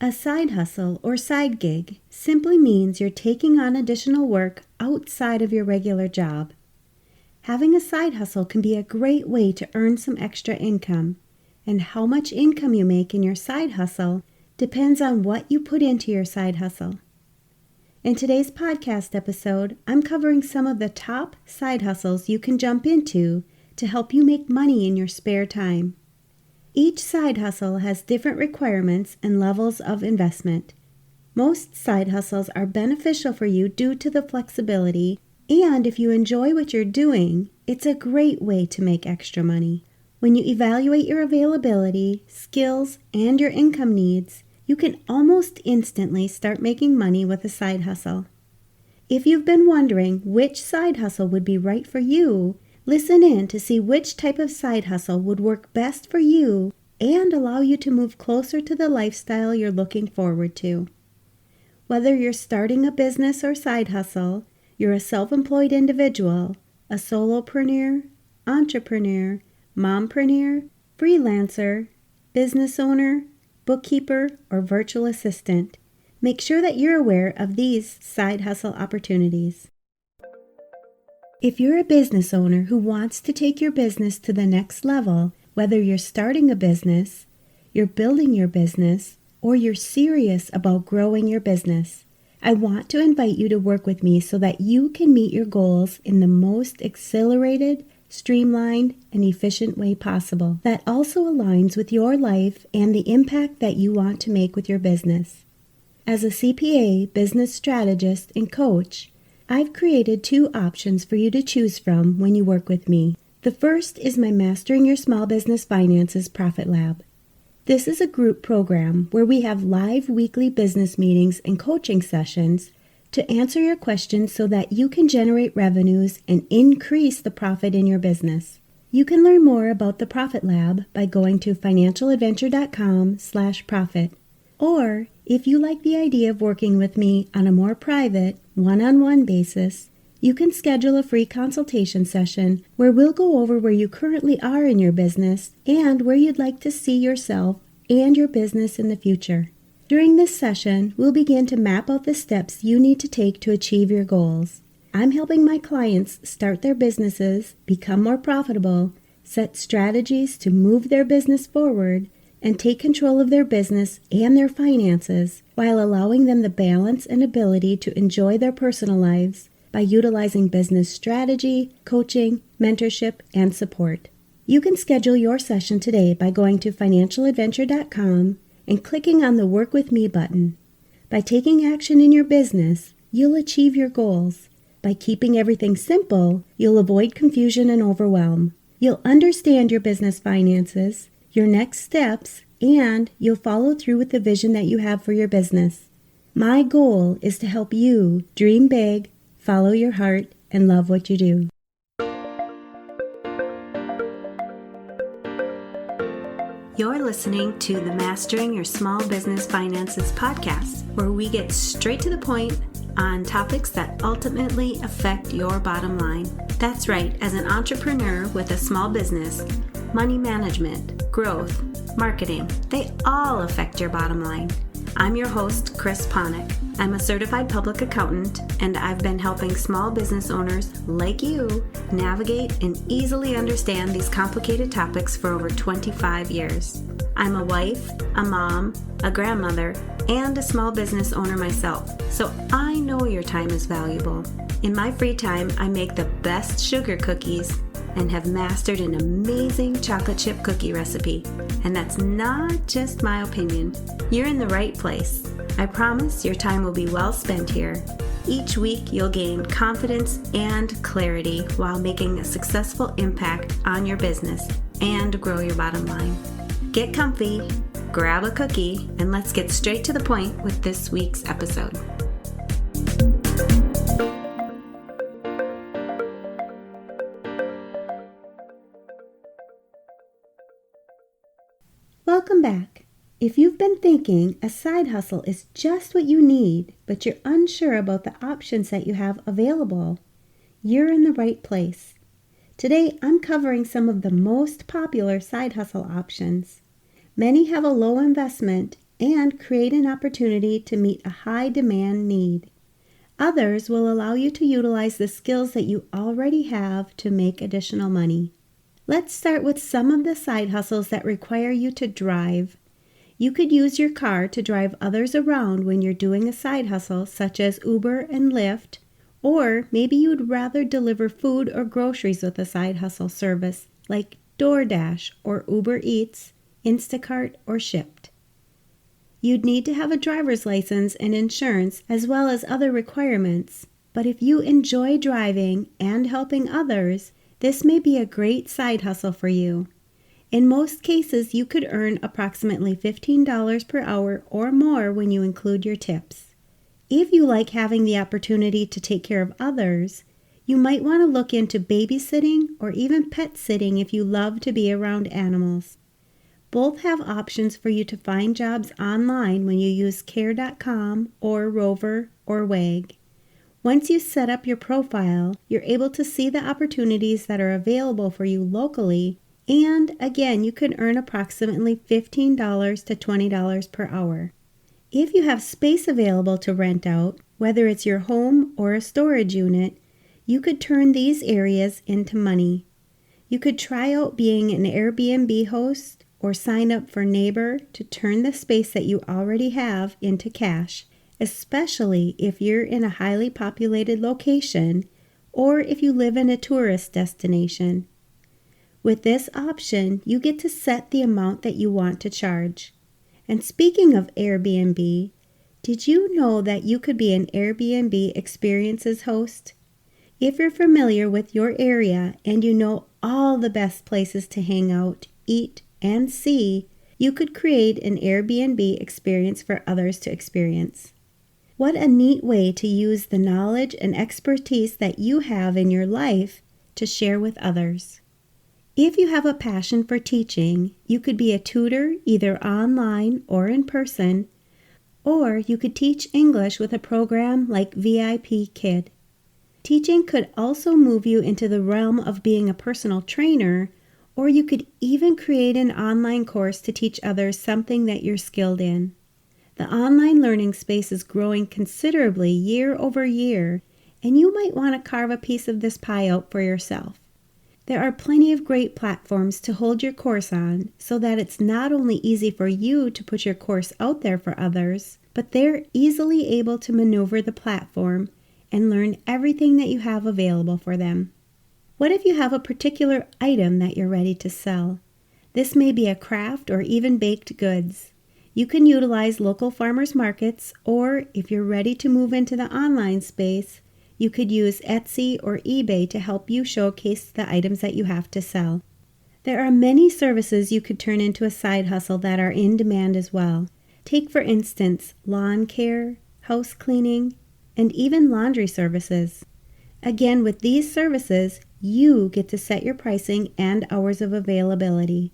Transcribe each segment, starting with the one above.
A side hustle or side gig simply means you're taking on additional work outside of your regular job. Having a side hustle can be a great way to earn some extra income, and how much income you make in your side hustle depends on what you put into your side hustle. In today's podcast episode, I'm covering some of the top side hustles you can jump into to help you make money in your spare time. Each side hustle has different requirements and levels of investment. Most side hustles are beneficial for you due to the flexibility, and if you enjoy what you're doing, it's a great way to make extra money. When you evaluate your availability, skills, and your income needs, you can almost instantly start making money with a side hustle. If you've been wondering which side hustle would be right for you, listen in to see which type of side hustle would work best for you and allow you to move closer to the lifestyle you're looking forward to. Whether you're starting a business or side hustle, you're a self-employed individual, a solopreneur, entrepreneur, mompreneur, freelancer, business owner, bookkeeper, or virtual assistant, make sure that you're aware of these side hustle opportunities. If you're a business owner who wants to take your business to the next level, whether you're starting a business, you're building your business, or you're serious about growing your business, I want to invite you to work with me so that you can meet your goals in the most accelerated, streamlined, and efficient way possible that also aligns with your life and the impact that you want to make with your business. As a CPA, business strategist, and coach, I've created 2 options for you to choose from when you work with me. The first is my Mastering Your Small Business Finances Profit Lab. This is a group program where we have live weekly business meetings and coaching sessions to answer your questions so that you can generate revenues and increase the profit in your business. You can learn more about the Profit Lab by going to financialadventure.com/profit. Or, if you like the idea of working with me on a more private, one-on-one basis, you can schedule a free consultation session where we'll go over where you currently are in your business and where you'd like to see yourself and your business in the future. During this session, we'll begin to map out the steps you need to take to achieve your goals. I'm helping my clients start their businesses, become more profitable, set strategies to move their business forward, and take control of their business and their finances while allowing them the balance and ability to enjoy their personal lives by utilizing business strategy, coaching, mentorship, and support. You can schedule your session today by going to financialadventure.com and clicking on the Work With Me button. By taking action in your business, you'll achieve your goals. By keeping everything simple, you'll avoid confusion and overwhelm. You'll understand your business finances, your next steps, and you'll follow through with the vision that you have for your business. My goal is to help you dream big, follow your heart, and love what you do. You're listening to the Mastering Your Small Business Finances podcast, where we get straight to the point on topics that ultimately affect your bottom line. That's right, as an entrepreneur with a small business, money management, growth, marketing, they all affect your bottom line. I'm your host, Chris Ponick. I'm a certified public accountant, and I've been helping small business owners like you navigate and easily understand these complicated topics for over 25 years. I'm a wife, a mom, a grandmother, and a small business owner myself, so I know your time is valuable. In my free time, I make the best sugar cookies and have mastered an amazing chocolate chip cookie recipe. And that's not just my opinion. You're in the right place. I promise your time will be well spent here. Each week, you'll gain confidence and clarity while making a successful impact on your business and grow your bottom line. Get comfy, grab a cookie, and let's get straight to the point with this week's episode. Welcome back. If you've been thinking a side hustle is just what you need, but you're unsure about the options that you have available, you're in the right place. Today, I'm covering some of the most popular side hustle options. Many have a low investment and create an opportunity to meet a high demand need. Others will allow you to utilize the skills that you already have to make additional money. Let's start with some of the side hustles that require you to drive. You could use your car to drive others around when you're doing a side hustle, such as Uber and Lyft, or maybe you'd rather deliver food or groceries with a side hustle service like DoorDash or Uber Eats, Instacart, or Shipt. You'd need to have a driver's license and insurance as well as other requirements, but if you enjoy driving and helping others, this may be a great side hustle for you. In most cases, you could earn approximately $15 per hour or more when you include your tips. If you like having the opportunity to take care of others, you might want to look into babysitting or even pet sitting if you love to be around animals. Both have options for you to find jobs online when you use care.com or Rover or Wag. Once you set up your profile, you're able to see the opportunities that are available for you locally, and again, you can earn approximately $15 to $20 per hour. If you have space available to rent out, whether it's your home or a storage unit, you could turn these areas into money. You could try out being an Airbnb host or sign up for Neighbor to turn the space that you already have into cash, especially if you're in a highly populated location or if you live in a tourist destination. With this option, you get to set the amount that you want to charge. And speaking of Airbnb, did you know that you could be an Airbnb experiences host? If you're familiar with your area and you know all the best places to hang out, eat, and see, you could create an Airbnb experience for others to experience. What a neat way to use the knowledge and expertise that you have in your life to share with others. If you have a passion for teaching, you could be a tutor either online or in person, or you could teach English with a program like VIP Kid. Teaching could also move you into the realm of being a personal trainer, or you could even create an online course to teach others something that you're skilled in. The online learning space is growing considerably year over year, and you might want to carve a piece of this pie out for yourself. There are plenty of great platforms to hold your course on so that it's not only easy for you to put your course out there for others, but they're easily able to maneuver the platform and learn everything that you have available for them. What if you have a particular item that you're ready to sell? This may be a craft or even baked goods. You can utilize local farmers markets, or if you're ready to move into the online space, you could use Etsy or eBay to help you showcase the items that you have to sell. There are many services you could turn into a side hustle that are in demand as well. Take, for instance, lawn care, house cleaning, and even laundry services. Again, with these services, you get to set your pricing and hours of availability.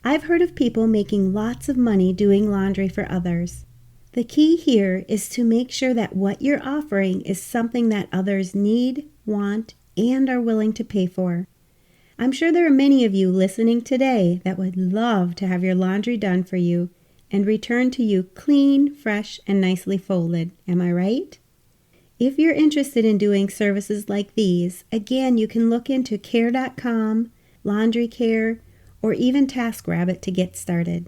I've heard of people making lots of money doing laundry for others. The key here is to make sure that what you're offering is something that others need, want, and are willing to pay for. I'm sure there are many of you listening today that would love to have your laundry done for you and returned to you clean, fresh, and nicely folded. Am I right? If you're interested in doing services like these, again, you can look into care.com, Laundry Care, or even TaskRabbit to get started.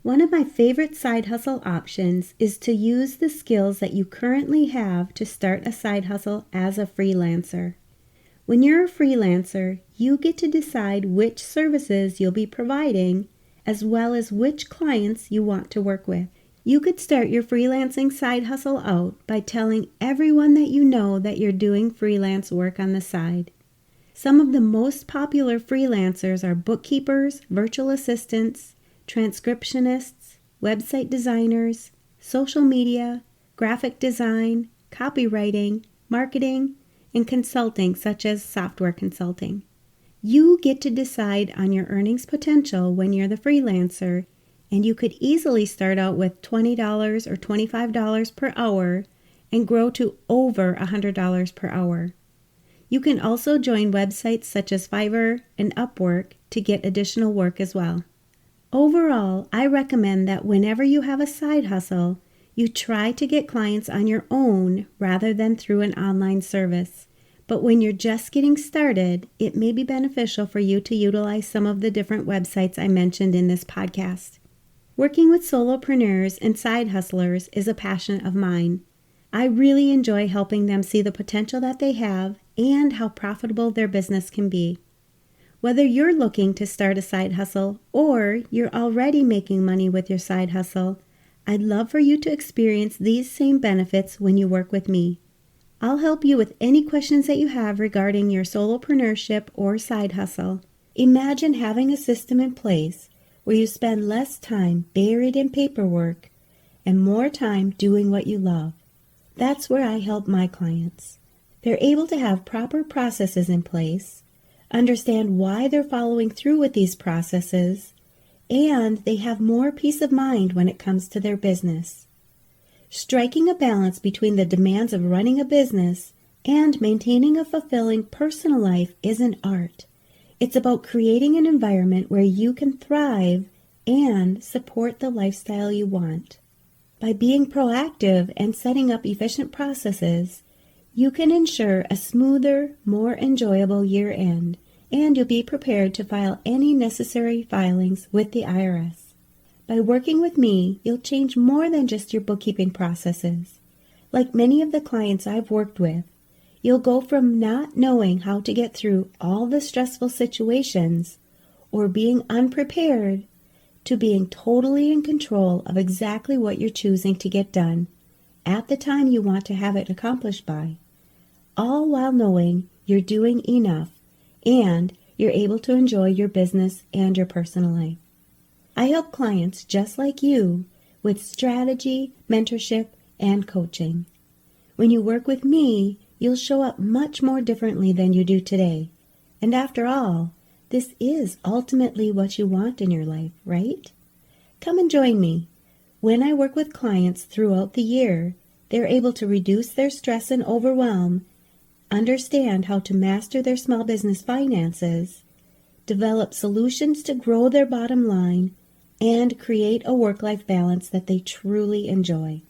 One of my favorite side hustle options is to use the skills that you currently have to start a side hustle as a freelancer. When you're a freelancer, you get to decide which services you'll be providing, as well as which clients you want to work with. You could start your freelancing side hustle out by telling everyone that you know that you're doing freelance work on the side. Some of the most popular freelancers are bookkeepers, virtual assistants, transcriptionists, website designers, social media, graphic design, copywriting, marketing, and consulting such as software consulting. You get to decide on your earnings potential when you're the freelancer, and you could easily start out with $20 or $25 per hour and grow to over $100 per hour. You can also join websites such as Fiverr and Upwork to get additional work as well. Overall, I recommend that whenever you have a side hustle, you try to get clients on your own rather than through an online service. But when you're just getting started, it may be beneficial for you to utilize some of the different websites I mentioned in this podcast. Working with solopreneurs and side hustlers is a passion of mine. I really enjoy helping them see the potential that they have and how profitable their business can be. Whether you're looking to start a side hustle or you're already making money with your side hustle, I'd love for you to experience these same benefits when you work with me. I'll help you with any questions that you have regarding your solopreneurship or side hustle. Imagine having a system in place where you spend less time buried in paperwork and more time doing what you love. That's where I help my clients. They're able to have proper processes in place, understand why they're following through with these processes, and they have more peace of mind when it comes to their business. Striking a balance between the demands of running a business and maintaining a fulfilling personal life is an art. It's about creating an environment where you can thrive and support the lifestyle you want. By being proactive and setting up efficient processes, you can ensure a smoother, more enjoyable year-end, and you'll be prepared to file any necessary filings with the IRS. By working with me, you'll change more than just your bookkeeping processes. Like many of the clients I've worked with, you'll go from not knowing how to get through all the stressful situations or being unprepared to being totally in control of exactly what you're choosing to get done at the time you want to have it accomplished by, all while knowing you're doing enough and you're able to enjoy your business and your personal life. I help clients just like you with strategy, mentorship, and coaching. When you work with me, you'll show up much more differently than you do today. And after all, this is ultimately what you want in your life, right? Come and join me. When I work with clients throughout the year, they're able to reduce their stress and overwhelm, understand how to master their small business finances, develop solutions to grow their bottom line, and create a work-life balance that they truly enjoy.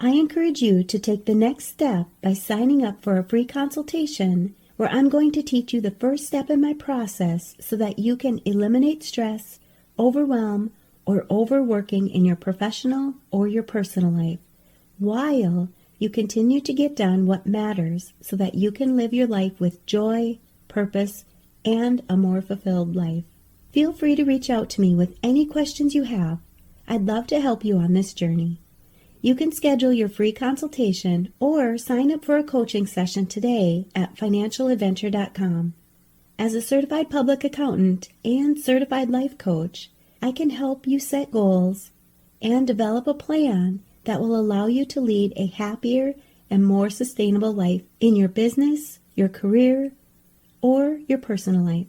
I encourage you to take the next step by signing up for a free consultation where I'm going to teach you the first step in my process so that you can eliminate stress, overwhelm, or overworking in your professional or your personal life, while you continue to get done what matters so that you can live your life with joy, purpose, and a more fulfilled life. Feel free to reach out to me with any questions you have. I'd love to help you on this journey. You can schedule your free consultation or sign up for a coaching session today at financialadventure.com. As a certified public accountant and certified life coach, I can help you set goals and develop a plan that will allow you to lead a happier and more sustainable life in your business, your career, or your personal life.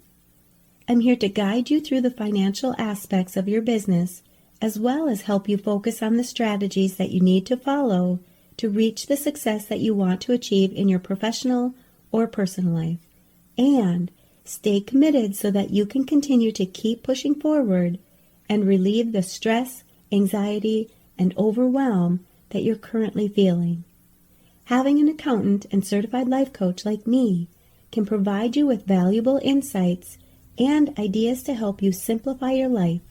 I'm here to guide you through the financial aspects of your business, as well as help you focus on the strategies that you need to follow to reach the success that you want to achieve in your professional or personal life, and stay committed so that you can continue to keep pushing forward and relieve the stress, anxiety, and overwhelm that you're currently feeling. Having an accountant and certified life coach like me can provide you with valuable insights and ideas to help you simplify your life,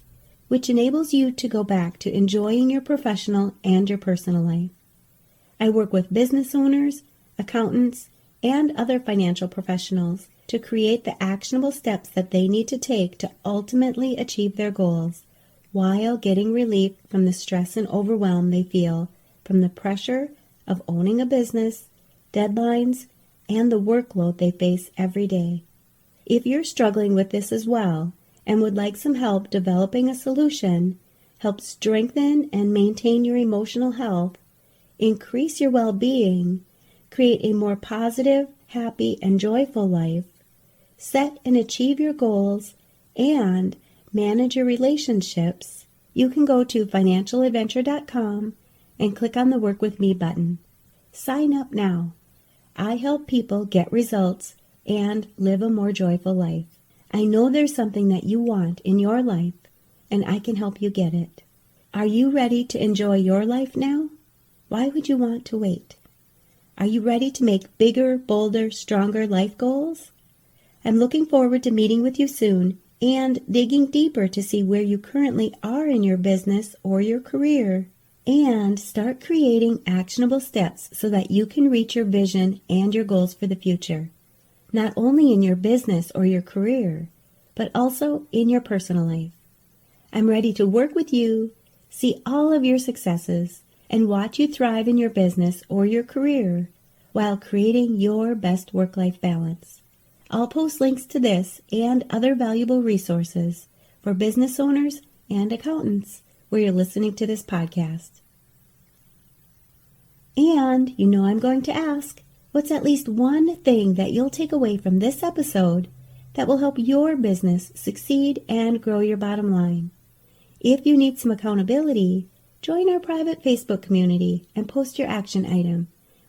which enables you to go back to enjoying your professional and your personal life. I work with business owners, accountants, and other financial professionals to create the actionable steps that they need to take to ultimately achieve their goals, while getting relief from the stress and overwhelm they feel from the pressure of owning a business, deadlines, and the workload they face every day. If you're struggling with this as well and would like some help developing a solution, help strengthen and maintain your emotional health, increase your well-being, create a more positive, happy, and joyful life, set and achieve your goals, and manage your relationships, you can go to financialadventure.com and click on the Work With Me button. Sign up now. I help people get results and live a more joyful life. I know there's something that you want in your life, and I can help you get it. Are you ready to enjoy your life now? Why would you want to wait? Are you ready to make bigger, bolder, stronger life goals? I'm looking forward to meeting with you soon and digging deeper to see where you currently are in your business or your career, and start creating actionable steps so that you can reach your vision and your goals for the future, not only in your business or your career, but also in your personal life. I'm ready to work with you, see all of your successes, and watch you thrive in your business or your career while creating your best work-life balance. I'll post links to this and other valuable resources for business owners and accountants where you're listening to this podcast. And you know I'm going to ask, what's at least one thing that you'll take away from this episode that will help your business succeed and grow your bottom line? If you need some accountability, join our private Facebook community and post your action item.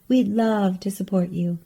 We'd love to support you.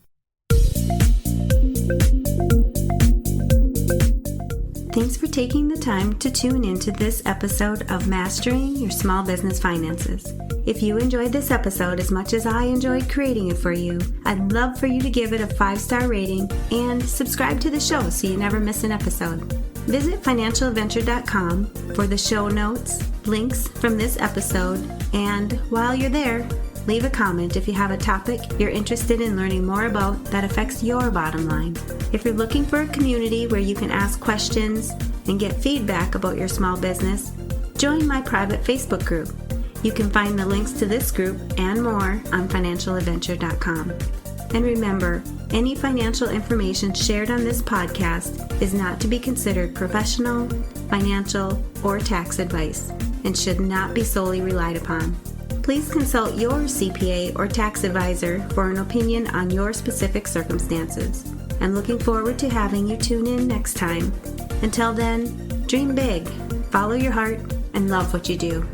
Thanks for taking the time to tune into this episode of Mastering Your Small Business Finances. If you enjoyed this episode as much as I enjoyed creating it for you, I'd love for you to give it a 5-star rating and subscribe to the show so you never miss an episode. Visit financialadventure.com for the show notes, links from this episode, and while you're there, leave a comment if you have a topic you're interested in learning more about that affects your bottom line. If you're looking for a community where you can ask questions and get feedback about your small business, join my private Facebook group. You can find the links to this group and more on financialadventure.com. And remember, any financial information shared on this podcast is not to be considered professional, financial, or tax advice and should not be solely relied upon. Please consult your CPA or tax advisor for an opinion on your specific circumstances. I'm looking forward to having you tune in next time. Until then, dream big, follow your heart, and love what you do.